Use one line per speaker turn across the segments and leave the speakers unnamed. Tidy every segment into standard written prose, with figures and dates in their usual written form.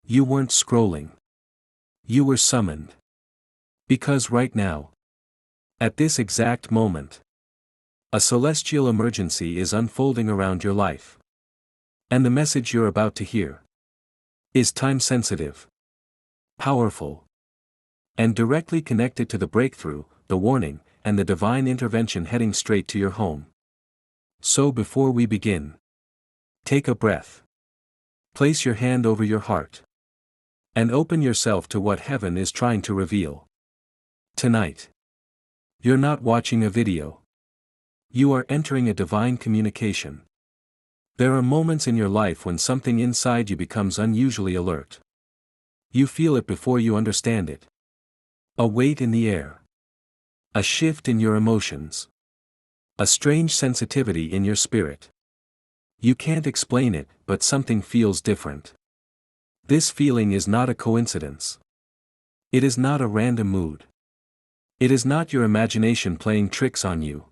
You weren't scrolling. You were summoned. Because right now, at this exact moment, a celestial emergency is unfolding around your life. And the message you're about to hear is time-sensitive, powerful, and directly connected to the breakthrough, the warning, and the divine intervention heading straight to your home. So before we begin, take a breath. Place your hand over your heart. And open yourself to what heaven is trying to reveal. Tonight, you're not watching a video. You are entering a divine communication. There are moments in your life when something inside you becomes unusually alert. You feel it before you understand it. A weight in the air. A shift in your emotions. A strange sensitivity in your spirit. You can't explain it, but something feels different. This feeling is not a coincidence. It is not a random mood. It is not your imagination playing tricks on you.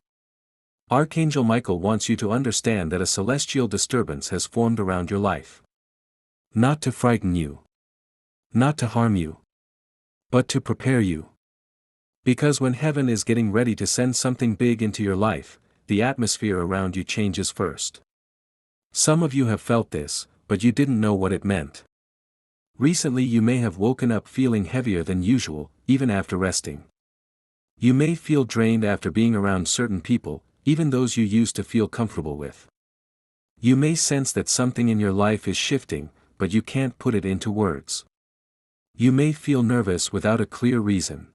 Archangel Michael wants you to understand that a celestial disturbance has formed around your life. Not to frighten you. Not to harm you. But to prepare you. Because when heaven is getting ready to send something big into your life, the atmosphere around you changes first. Some of you have felt this, but you didn't know what it meant. Recently you may have woken up feeling heavier than usual, even after resting. You may feel drained after being around certain people, even those you used to feel comfortable with. You may sense that something in your life is shifting, but you can't put it into words. You may feel nervous without a clear reason.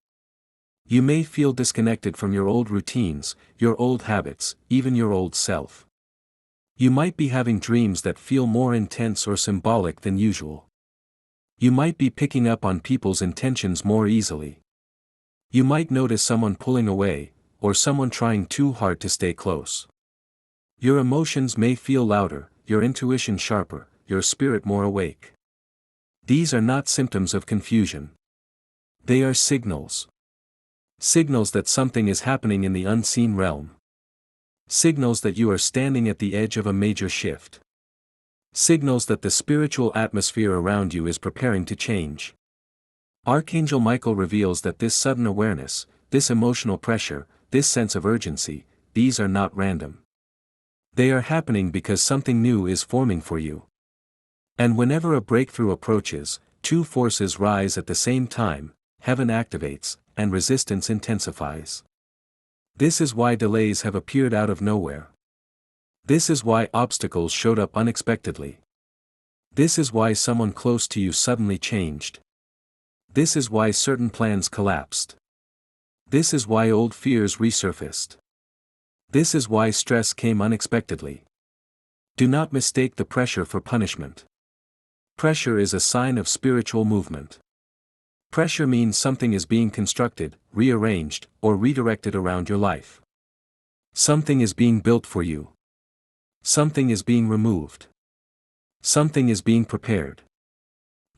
You may feel disconnected from your old routines, your old habits, even your old self. You might be having dreams that feel more intense or symbolic than usual. You might be picking up on people's intentions more easily. You might notice someone pulling away, or someone trying too hard to stay close. Your emotions may feel louder, your intuition sharper, your spirit more awake. These are not symptoms of confusion. They are signals. Signals that something is happening in the unseen realm. Signals that you are standing at the edge of a major shift. Signals that the spiritual atmosphere around you is preparing to change. Archangel Michael reveals that this sudden awareness, this emotional pressure, this sense of urgency, these are not random. They are happening because something new is forming for you. And whenever a breakthrough approaches, two forces rise at the same time, heaven activates, and resistance intensifies. This is why delays have appeared out of nowhere. This is why obstacles showed up unexpectedly. This is why someone close to you suddenly changed. This is why certain plans collapsed. This is why old fears resurfaced. This is why stress came unexpectedly. Do not mistake the pressure for punishment. Pressure is a sign of spiritual movement. Pressure means something is being constructed, rearranged, or redirected around your life. Something is being built for you. Something is being removed. Something is being prepared.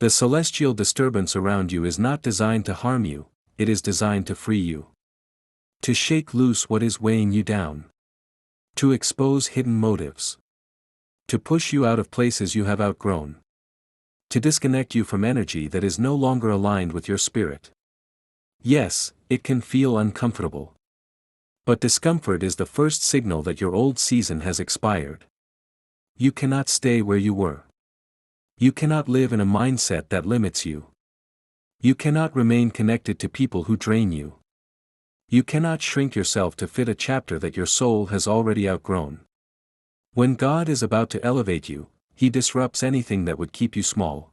The celestial disturbance around you is not designed to harm you, it is designed to free you. To shake loose what is weighing you down. To expose hidden motives. To push you out of places you have outgrown. To disconnect you from energy that is no longer aligned with your spirit. Yes, it can feel uncomfortable. But discomfort is the first signal that your old season has expired. You cannot stay where you were. You cannot live in a mindset that limits you. You cannot remain connected to people who drain you. You cannot shrink yourself to fit a chapter that your soul has already outgrown. When God is about to elevate you, He disrupts anything that would keep you small.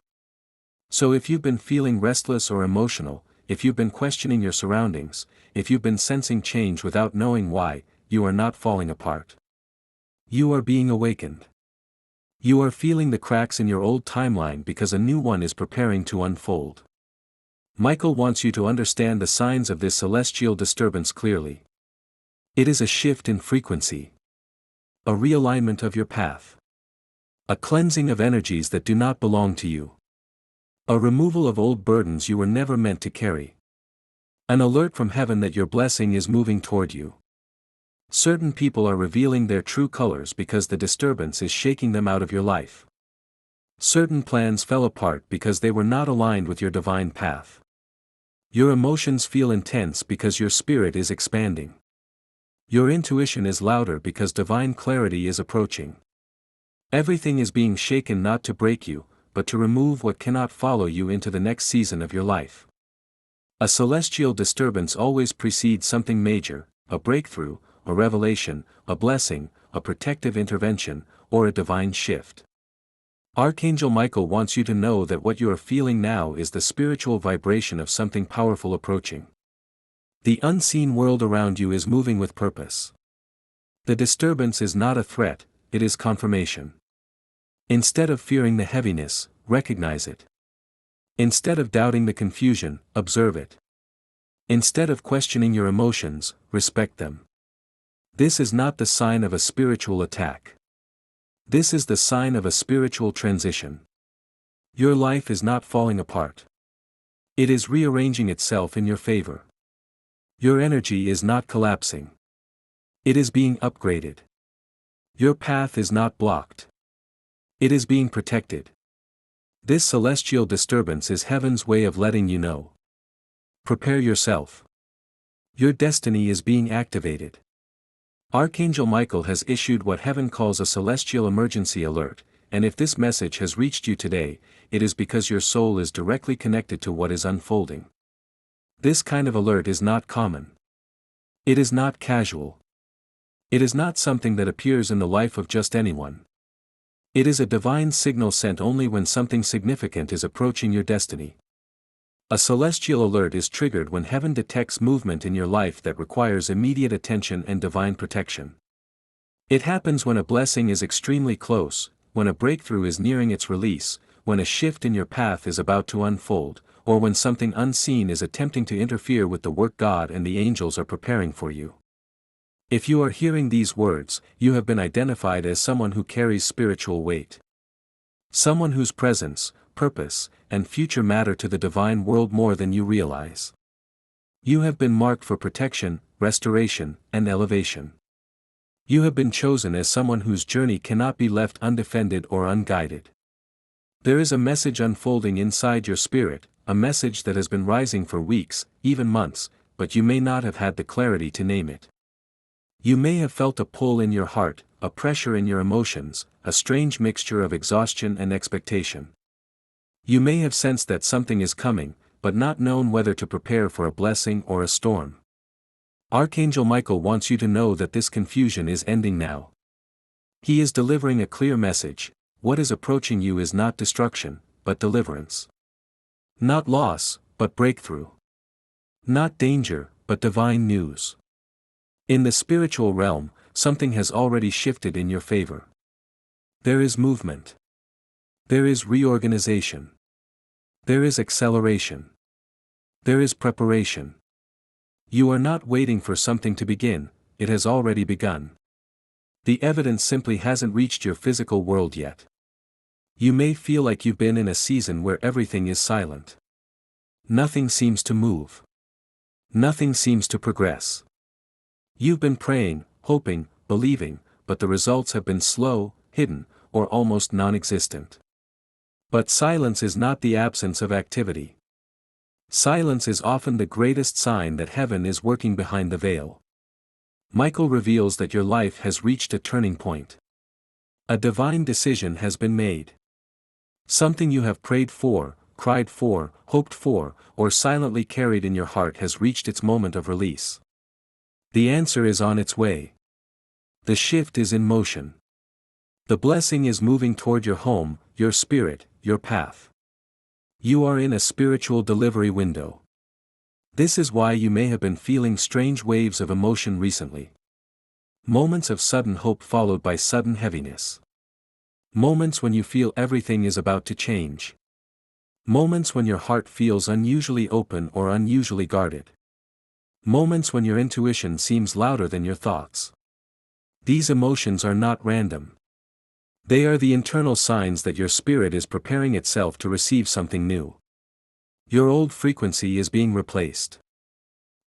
So if you've been feeling restless or emotional, if you've been questioning your surroundings, if you've been sensing change without knowing why, you are not falling apart. You are being awakened. You are feeling the cracks in your old timeline because a new one is preparing to unfold. Michael wants you to understand the signs of this celestial disturbance clearly. It is a shift in frequency. A realignment of your path. A cleansing of energies that do not belong to you. A removal of old burdens you were never meant to carry. An alert from heaven that your blessing is moving toward you. Certain people are revealing their true colors because the disturbance is shaking them out of your life. Certain plans fell apart because they were not aligned with your divine path. Your emotions feel intense because your spirit is expanding. Your intuition is louder because divine clarity is approaching. Everything is being shaken not to break you, but to remove what cannot follow you into the next season of your life. A celestial disturbance always precedes something major, a breakthrough, a revelation, a blessing, a protective intervention, or a divine shift. Archangel Michael wants you to know that what you are feeling now is the spiritual vibration of something powerful approaching. The unseen world around you is moving with purpose. The disturbance is not a threat, it is confirmation. Instead of fearing the heaviness, recognize it. Instead of doubting the confusion, observe it. Instead of questioning your emotions, respect them. This is not the sign of a spiritual attack. This is the sign of a spiritual transition. Your life is not falling apart. It is rearranging itself in your favor. Your energy is not collapsing. It is being upgraded. Your path is not blocked. It is being protected. This celestial disturbance is heaven's way of letting you know. Prepare yourself. Your destiny is being activated. Archangel Michael has issued what heaven calls a celestial emergency alert, and if this message has reached you today, it is because your soul is directly connected to what is unfolding. This kind of alert is not common. It is not casual. It is not something that appears in the life of just anyone. It is a divine signal sent only when something significant is approaching your destiny. A celestial alert is triggered when heaven detects movement in your life that requires immediate attention and divine protection. It happens when a blessing is extremely close, when a breakthrough is nearing its release, when a shift in your path is about to unfold, or when something unseen is attempting to interfere with the work God and the angels are preparing for you. If you are hearing these words, you have been identified as someone who carries spiritual weight. Someone whose presence, purpose, and future matter to the divine world more than you realize. You have been marked for protection, restoration, and elevation. You have been chosen as someone whose journey cannot be left undefended or unguided. There is a message unfolding inside your spirit, a message that has been rising for weeks, even months, but you may not have had the clarity to name it. You may have felt a pull in your heart, a pressure in your emotions, a strange mixture of exhaustion and expectation. You may have sensed that something is coming, but not known whether to prepare for a blessing or a storm. Archangel Michael wants you to know that this confusion is ending now. He is delivering a clear message: what is approaching you is not destruction, but deliverance. Not loss, but breakthrough. Not danger, but divine news. In the spiritual realm, something has already shifted in your favor. There is movement. There is reorganization. There is acceleration. There is preparation. You are not waiting for something to begin, it has already begun. The evidence simply hasn't reached your physical world yet. You may feel like you've been in a season where everything is silent. Nothing seems to move. Nothing seems to progress. You've been praying, hoping, believing, but the results have been slow, hidden, or almost non-existent. But silence is not the absence of activity. Silence is often the greatest sign that heaven is working behind the veil. Michael reveals that your life has reached a turning point. A divine decision has been made. Something you have prayed for, cried for, hoped for, or silently carried in your heart has reached its moment of release. The answer is on its way. The shift is in motion. The blessing is moving toward your home, your spirit, your path. You are in a spiritual delivery window. This is why you may have been feeling strange waves of emotion recently. Moments of sudden hope followed by sudden heaviness. Moments when you feel everything is about to change. Moments when your heart feels unusually open or unusually guarded. Moments when your intuition seems louder than your thoughts. These emotions are not random. They are the internal signs that your spirit is preparing itself to receive something new. Your old frequency is being replaced.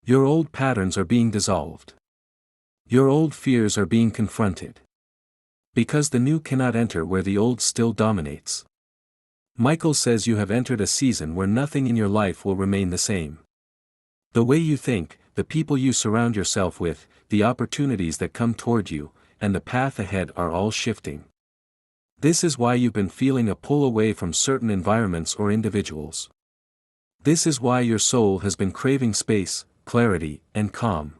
Your old patterns are being dissolved. Your old fears are being confronted. Because the new cannot enter where the old still dominates. Michael says you have entered a season where nothing in your life will remain the same. The way you think, the people you surround yourself with, the opportunities that come toward you, and the path ahead are all shifting. This is why you've been feeling a pull away from certain environments or individuals. This is why your soul has been craving space, clarity, and calm.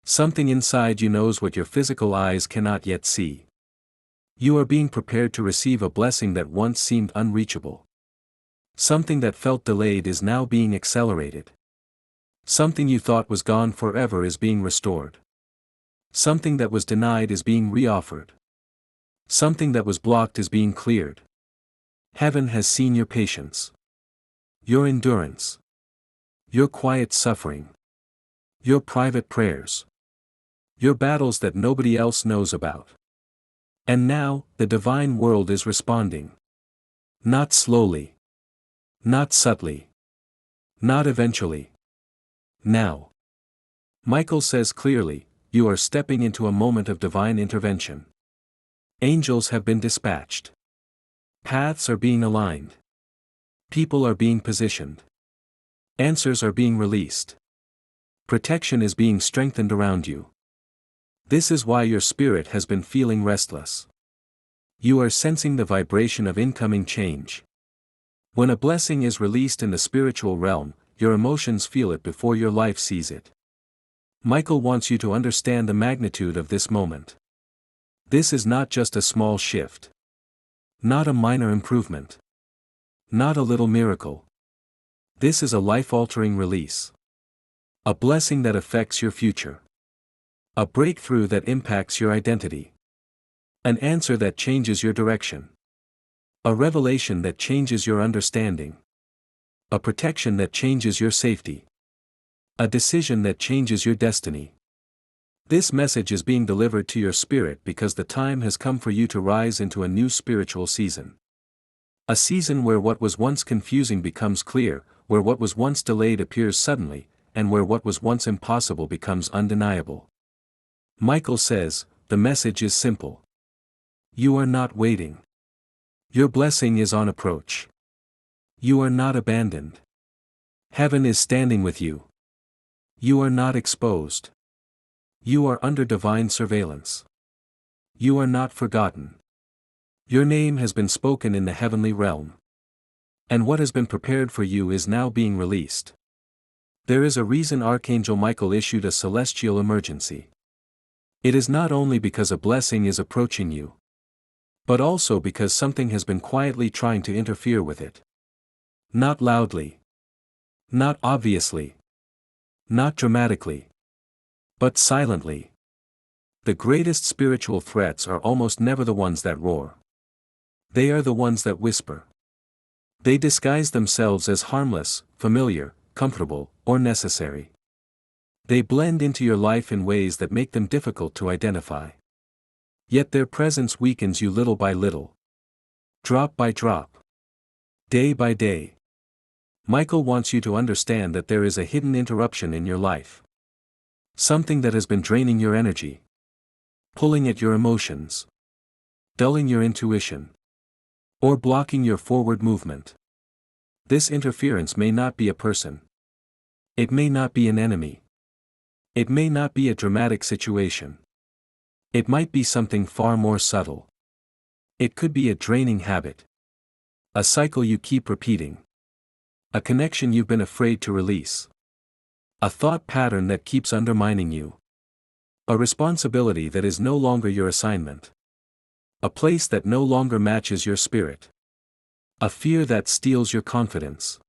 Something inside you knows what your physical eyes cannot yet see. You are being prepared to receive a blessing that once seemed unreachable. Something that felt delayed is now being accelerated. Something you thought was gone forever is being restored. Something that was denied is being reoffered. Something that was blocked is being cleared. Heaven has seen your patience, your endurance, your quiet suffering, your private prayers, your battles that nobody else knows about. And now, the divine world is responding. Not slowly. Not subtly. Not eventually. Now. Michael says clearly, you are stepping into a moment of divine intervention. Angels have been dispatched. Paths are being aligned. People are being positioned. Answers are being released. Protection is being strengthened around you. This is why your spirit has been feeling restless. You are sensing the vibration of incoming change. When a blessing is released in the spiritual realm, your emotions feel it before your life sees it. Michael wants you to understand the magnitude of this moment. This is not just a small shift. Not a minor improvement. Not a little miracle. This is a life-altering release. A blessing that affects your future. A breakthrough that impacts your identity. An answer that changes your direction. A revelation that changes your understanding. A protection that changes your safety. A decision that changes your destiny. This message is being delivered to your spirit because the time has come for you to rise into a new spiritual season. A season where what was once confusing becomes clear, where what was once delayed appears suddenly, and where what was once impossible becomes undeniable. Michael says, the message is simple. You are not waiting. Your blessing is on approach. You are not abandoned. Heaven is standing with you. You are not exposed. You are under divine surveillance. You are not forgotten. Your name has been spoken in the heavenly realm. And what has been prepared for you is now being released. There is a reason Archangel Michael issued a celestial emergency. It is not only because a blessing is approaching you, but also because something has been quietly trying to interfere with it. Not loudly. Not obviously. Not dramatically. But silently. The greatest spiritual threats are almost never the ones that roar. They are the ones that whisper. They disguise themselves as harmless, familiar, comfortable, or necessary. They blend into your life in ways that make them difficult to identify. Yet their presence weakens you little by little. Drop by drop. Day by day. Michael wants you to understand that there is a hidden interruption in your life. Something that has been draining your energy. Pulling at your emotions. Dulling your intuition. Or blocking your forward movement. This interference may not be a person. It may not be an enemy. It may not be a dramatic situation. It might be something far more subtle. It could be a draining habit. A cycle you keep repeating. A connection you've been afraid to release. A thought pattern that keeps undermining you. A responsibility that is no longer your assignment. A place that no longer matches your spirit. A fear that steals your confidence.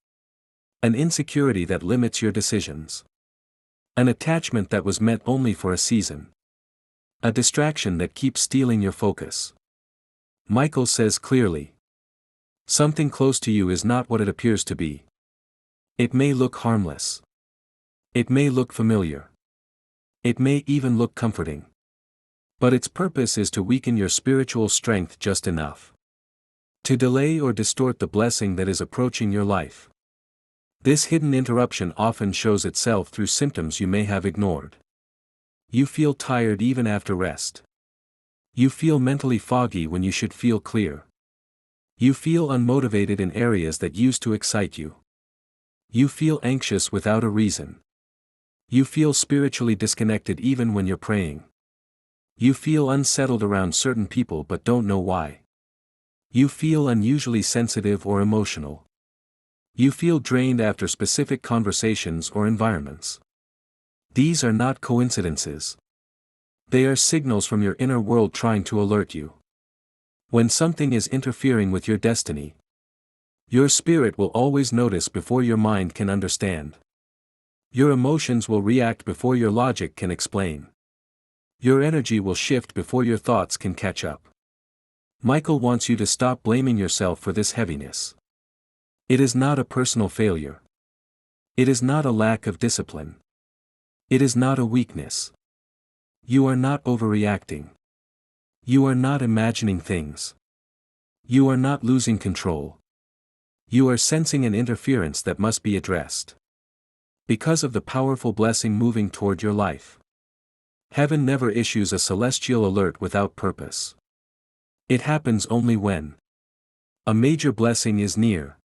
An insecurity that limits your decisions. An attachment that was meant only for a season. A distraction that keeps stealing your focus. Michael says clearly. Something close to you is not what it appears to be. It may look harmless. It may look familiar. It may even look comforting. But its purpose is to weaken your spiritual strength just enough. To delay or distort the blessing that is approaching your life. This hidden interruption often shows itself through symptoms you may have ignored. You feel tired even after rest. You feel mentally foggy when you should feel clear. You feel unmotivated in areas that used to excite you. You feel anxious without a reason. You feel spiritually disconnected even when you're praying. You feel unsettled around certain people but don't know why. You feel unusually sensitive or emotional. You feel drained after specific conversations or environments. These are not coincidences. They are signals from your inner world trying to alert you. When something is interfering with your destiny, your spirit will always notice before your mind can understand. Your emotions will react before your logic can explain. Your energy will shift before your thoughts can catch up. Michael wants you to stop blaming yourself for this heaviness. It is not a personal failure. It is not a lack of discipline. It is not a weakness. You are not overreacting. You are not imagining things. You are not losing control. You are sensing an interference that must be addressed. Because of the powerful blessing moving toward your life. Heaven never issues a celestial alert without purpose. It happens only when a major blessing is near,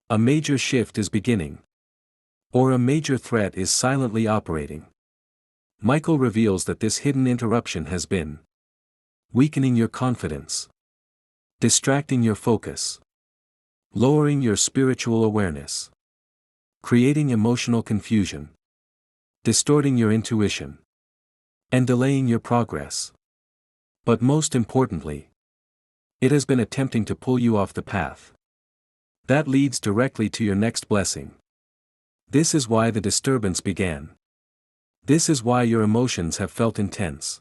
a major shift is beginning, or a major threat is silently operating. Michael reveals that this hidden interruption has been weakening your confidence, distracting your focus, lowering your spiritual awareness, creating emotional confusion, distorting your intuition, and delaying your progress. But most importantly, it has been attempting to pull you off the path that leads directly to your next blessing. This is why the disturbance began. This is why your emotions have felt intense.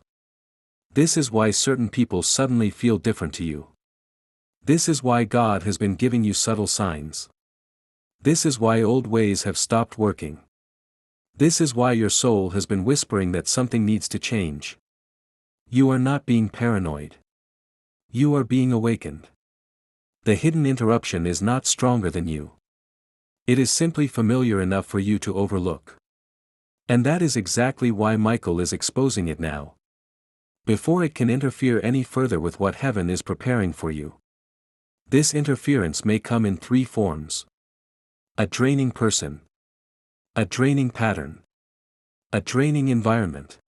This is why certain people suddenly feel different to you. This is why God has been giving you subtle signs. This is why old ways have stopped working. This is why your soul has been whispering that something needs to change. You are not being paranoid. You are being awakened. The hidden interruption is not stronger than you. It is simply familiar enough for you to overlook. And that is exactly why Michael is exposing it now. Before it can interfere any further with what heaven is preparing for you. This interference may come in three forms: a draining person, a draining pattern, a draining environment,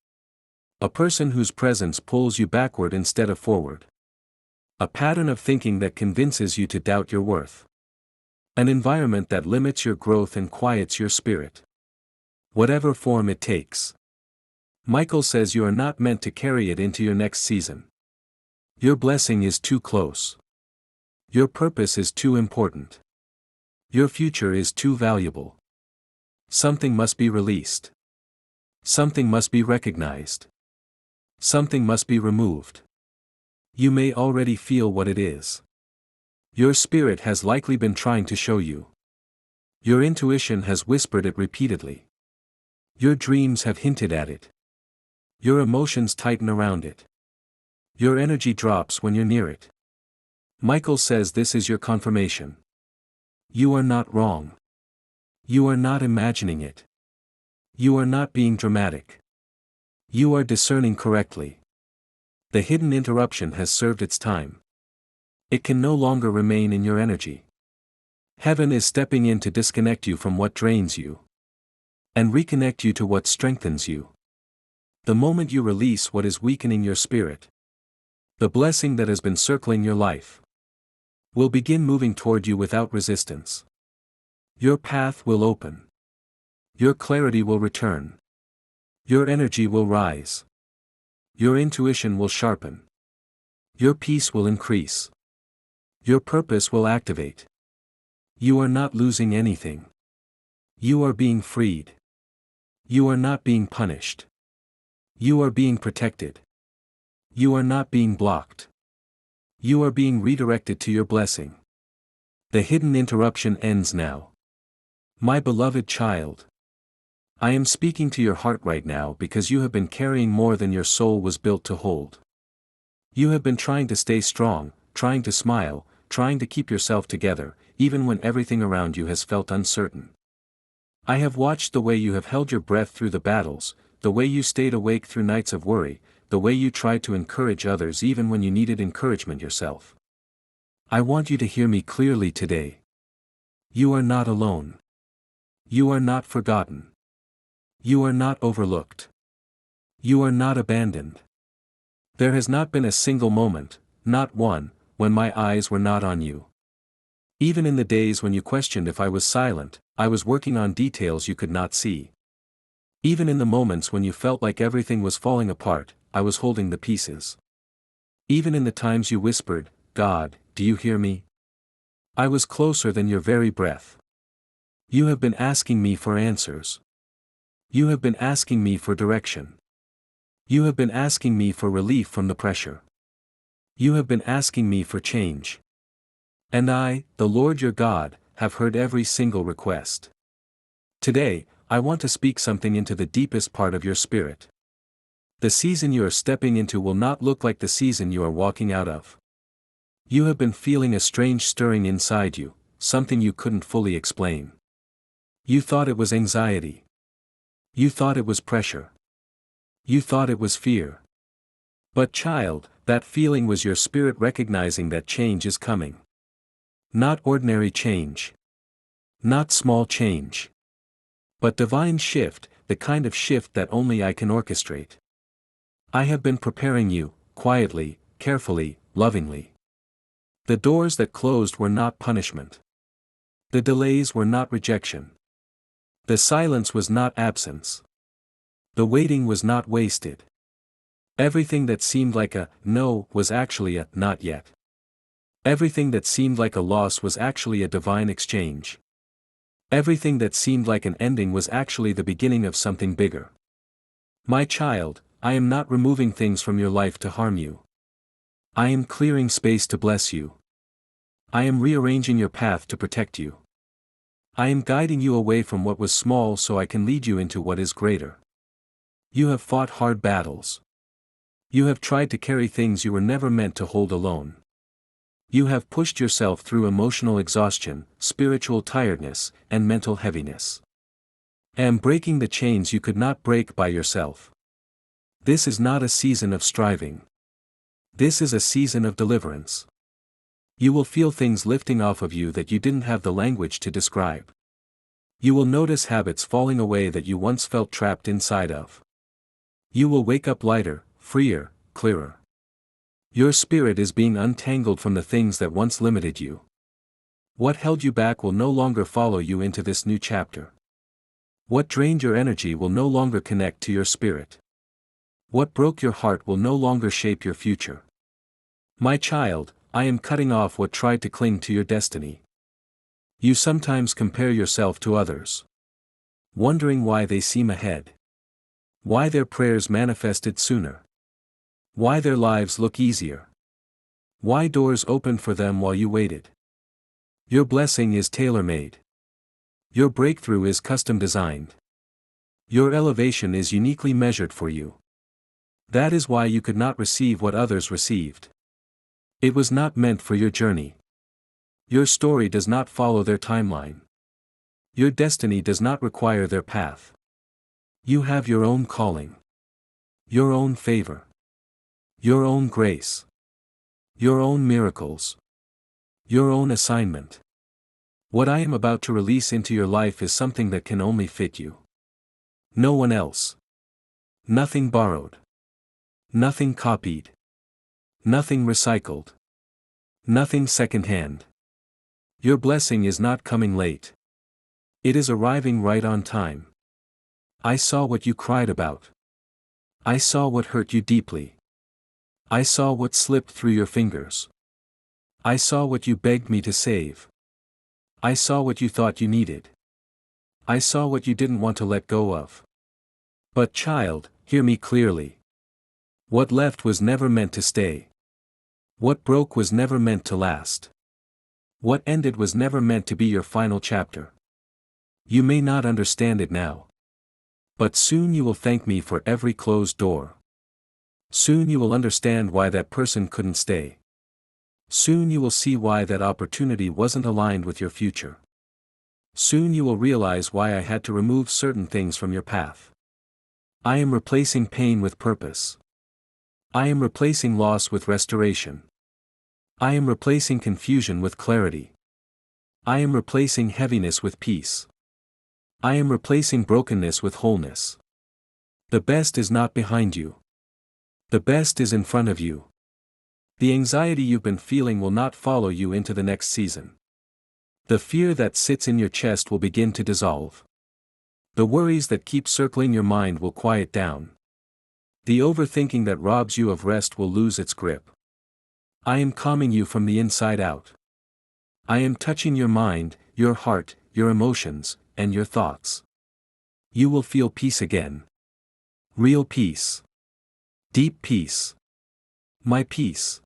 a person whose presence pulls you backward instead of forward, a pattern of thinking that convinces you to doubt your worth, an environment that limits your growth and quiets your spirit. Whatever form it takes. Michael says you are not meant to carry it into your next season. Your blessing is too close. Your purpose is too important. Your future is too valuable. Something must be released. Something must be recognized. Something must be removed. You may already feel what it is. Your spirit has likely been trying to show you. Your intuition has whispered it repeatedly. Your dreams have hinted at it. Your emotions tighten around it. Your energy drops when you're near it. Michael says this is your confirmation. You are not wrong. You are not imagining it. You are not being dramatic. You are discerning correctly. The hidden interruption has served its time. It can no longer remain in your energy. Heaven is stepping in to disconnect you from what drains you and reconnect you to what strengthens you. The moment you release what is weakening your spirit, the blessing that has been circling your life will begin moving toward you without resistance. Your path will open. Your clarity will return. Your energy will rise. Your intuition will sharpen. Your peace will increase. Your purpose will activate. You are not losing anything. You are being freed. You are not being punished. You are being protected. You are not being blocked. You are being redirected to your blessing. The hidden interruption ends now. My beloved child, I am speaking to your heart right now because you have been carrying more than your soul was built to hold. You have been trying to stay strong, trying to smile, trying to keep yourself together, even when everything around you has felt uncertain. I have watched the way you have held your breath through the battles, the way you stayed awake through nights of worry, the way you tried to encourage others even when you needed encouragement yourself. I want you to hear me clearly today. You are not alone. You are not forgotten. You are not overlooked. You are not abandoned. There has not been a single moment, not one, when my eyes were not on you. Even in the days when you questioned if I was silent, I was working on details you could not see. Even in the moments when you felt like everything was falling apart, I was holding the pieces. Even in the times you whispered, "God, do you hear me?" I was closer than your very breath. You have been asking me for answers. You have been asking me for direction. You have been asking me for relief from the pressure. You have been asking me for change. And I, the Lord your God, have heard every single request. Today, I want to speak something into the deepest part of your spirit. The season you are stepping into will not look like the season you are walking out of. You have been feeling a strange stirring inside you, something you couldn't fully explain. You thought it was anxiety. You thought it was pressure. You thought it was fear. But child, that feeling was your spirit recognizing that change is coming. Not ordinary change. Not small change. But divine shift, the kind of shift that only I can orchestrate. I have been preparing you, quietly, carefully, lovingly. The doors that closed were not punishment. The delays were not rejection. The silence was not absence. The waiting was not wasted. Everything that seemed like a no was actually a not yet. Everything that seemed like a loss was actually a divine exchange. Everything that seemed like an ending was actually the beginning of something bigger. My child, I am not removing things from your life to harm you. I am clearing space to bless you. I am rearranging your path to protect you. I am guiding you away from what was small so I can lead you into what is greater. You have fought hard battles. You have tried to carry things you were never meant to hold alone. You have pushed yourself through emotional exhaustion, spiritual tiredness, and mental heaviness. I am breaking the chains you could not break by yourself. This is not a season of striving. This is a season of deliverance. You will feel things lifting off of you that you didn't have the language to describe. You will notice habits falling away that you once felt trapped inside of. You will wake up lighter, freer, clearer. Your spirit is being untangled from the things that once limited you. What held you back will no longer follow you into this new chapter. What drained your energy will no longer connect to your spirit. What broke your heart will no longer shape your future. My child, I am cutting off what tried to cling to your destiny. You sometimes compare yourself to others, wondering why they seem ahead. Why their prayers manifested sooner. Why their lives look easier. Why doors opened for them while you waited. Your blessing is tailor-made. Your breakthrough is custom designed. Your elevation is uniquely measured for you. That is why you could not receive what others received. It was not meant for your journey. Your story does not follow their timeline. Your destiny does not require their path. You have your own calling. Your own favor. Your own grace. Your own miracles. Your own assignment. What I am about to release into your life is something that can only fit you. No one else. Nothing borrowed. Nothing copied. Nothing recycled. Nothing secondhand. Your blessing is not coming late. It is arriving right on time. I saw what you cried about. I saw what hurt you deeply. I saw what slipped through your fingers. I saw what you begged me to save. I saw what you thought you needed. I saw what you didn't want to let go of. But child, hear me clearly. What left was never meant to stay. What broke was never meant to last. What ended was never meant to be your final chapter. You may not understand it now. But soon you will thank me for every closed door. Soon you will understand why that person couldn't stay. Soon you will see why that opportunity wasn't aligned with your future. Soon you will realize why I had to remove certain things from your path. I am replacing pain with purpose. I am replacing loss with restoration. I am replacing confusion with clarity. I am replacing heaviness with peace. I am replacing brokenness with wholeness. The best is not behind you. The best is in front of you. The anxiety you've been feeling will not follow you into the next season. The fear that sits in your chest will begin to dissolve. The worries that keep circling your mind will quiet down. The overthinking that robs you of rest will lose its grip. I am calming you from the inside out. I am touching your mind, your heart, your emotions, and your thoughts. You will feel peace again. Real peace. Deep peace. My peace.